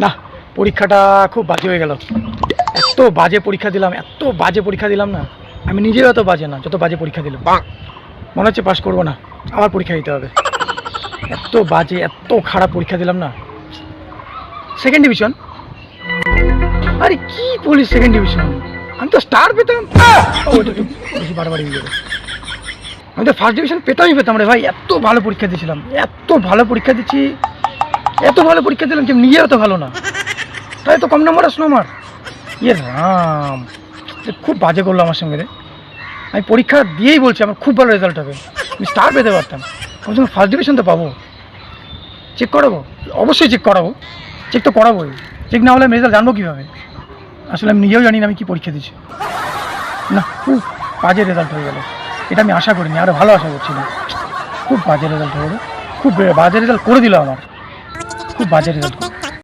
না, পরীক্ষাটা খুব বাজে হয়ে গেল। এত বাজে পরীক্ষা দিলাম না, আমি নিজেও এত বাজে না যত বাজে পরীক্ষা দিলাম। মনে হচ্ছে পাস করবো না, আবার পরীক্ষা দিতে হবে। এত বাজে, এত খারাপ পরীক্ষা দিলাম না। Second division? আরে কি বলিস সেকেন্ড ডিভিশন? আমি তো স্টার পেতাম। ওটা একটু বেশি বাড়াবাড়ি হয়ে যাবে। আমি তো ফার্স্ট ডিভিশন পেতাম রে ভাই। এত ভালো পরীক্ষা দিয়েছিলাম, এত ভালো পরীক্ষা দিলাম যে নিজেও তো ভালো না, তাই তো কম নম্বর আসলো আমার। ইয়ে রাম, খুব বাজে করলো আমার সঙ্গে রে। আমি পরীক্ষা দিয়েই বলছি আমার খুব ভালো রেজাল্ট হবে, আমি স্টার পেতে পারতাম। কমসে কম ফার্স্ট ডিভিশন তো পাবো। চেক করাবো, অবশ্যই চেক করাবো। চেক তো করাবোই, চেক না হলে আমি রেজাল্ট জানবো কীভাবে? আসলে আমি নিজেও জানি না আমি কী পরীক্ষা দিচ্ছি। না, খুব বাজে রেজাল্ট হয়ে গেল। এটা আমি আশা করিনি, আরও ভালো আশা করছিলাম। খুব বাজে রেজাল্ট হয়ে গেল, খুব বাজে রেজাল্ট করে দিল আমার, খুব বাজে রেজাল্ট।